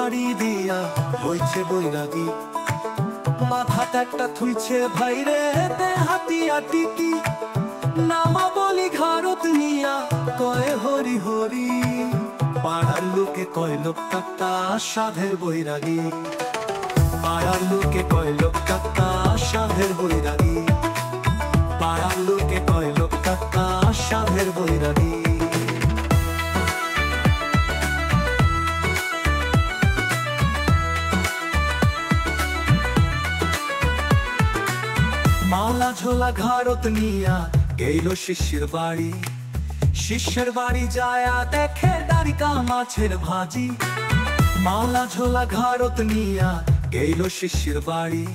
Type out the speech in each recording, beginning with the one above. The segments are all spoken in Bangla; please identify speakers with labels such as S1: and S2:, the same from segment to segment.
S1: ছাড়ি দিয়া হইছে বৈরাগী, মাথাটা একটা থুইছে ভাইরে হাতিয়া টিকি, নামা বলি ঘারত নিয়া কয় হরি হরি। পাড়ার লোকে কয় লোকটা সাধের বৈরাগী, পাড়ার লোকে কয় লোকটা সাধের বৈরাগী, পাড়ার লোকে কয় লোকটা সাধের বৈরাগী। মালা ঝোলা ঘারত নিয়া গেল শিষ্যের বাড়ি, শিষ্যের বাড়ি যায়া দেখে দ্বারিকা মাছের ভাজি। মালা ঝোলা ঘারত নিয়া গেল শিষ্যের বাড়ি,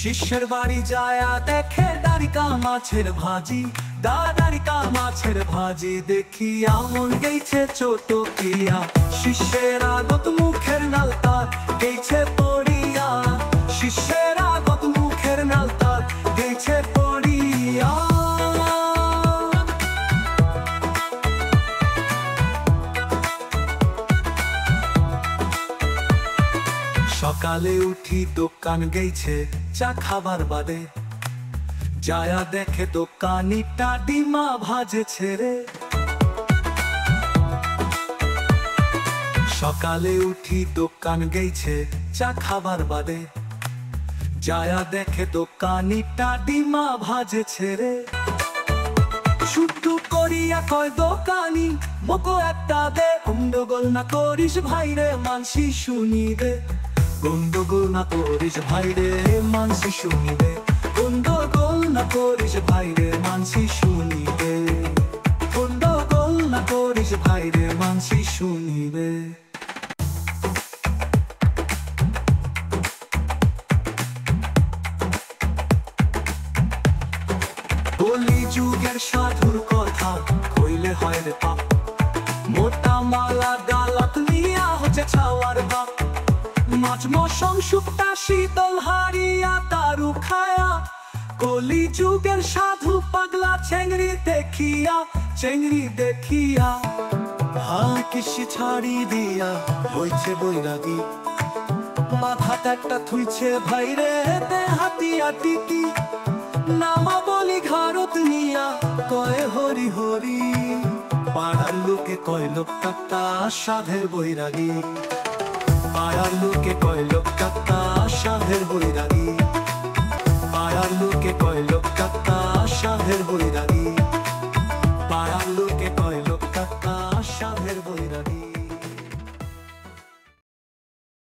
S1: শিষ্যের বাড়ি যায়া দেখে দ্বারিকা মাছের ভাজি। দ্বারিকা মাছের ভাজি দেখিয়া মন গেছে চটকিয়া, শিষ্যের আগত মুখের নালতার গেছে পড়িয়া, শিষ্যের আগত মুখের নালতার গেছে পড়িয়া। সকালে উঠি দোকান গেছে চা খাবার বাদে, যায়া দেখে দোকানিটা ডিমা ভাজেছে রে। সকালে উঠি দোকান গেছে চা খাবার বাদে, যায়া দেখে দোকানিটা ডিমা ভাজেছে রে। শুদ্ধ করিয়া কয় দোকানি মকো একটা দে, গন্ডগোল না করিস ভাইরে মানসি শুনিবে, গন্ডগোল না করিস ভাইরে মানসি শুনিবে, গন্ডগোল না করিস ভাইরে মানসি শুনিবে, গন্ডগোল না করিস ভাইরে মানসি শুনিবে। কলি যুগের সাধুর কথা কইলে হয় রে পাপ, মোটা মালা গালাত নিয়া হচ্ছে ছাওয়ার বাপ। মাছ মশং শুকটা শীতল হারিয়া তারু খায়া, কলি যুগের সাধু পাগলা চেংড়ি দেখিয়া, চেংড়ি দেখিয়া কিসি ছাড়ি দিয়া হইছে বৈরাগী, মাথাটা একটা থুইছে ভাইরে হাতিয়া টিকি, নামা বলি ঘারত নিয়া কয় হরি হরি। পাড়ার লোকে কয় লোকটা সাধের বৈরাগী, পাড়ার লোকে কয় লোকটা সাধের বৈরাগী, পাড়ার লোকে কয় লোকটা সাধের বৈরাগী, পাড়ার লোকে কয় লোকটা সাধের বৈরাগী।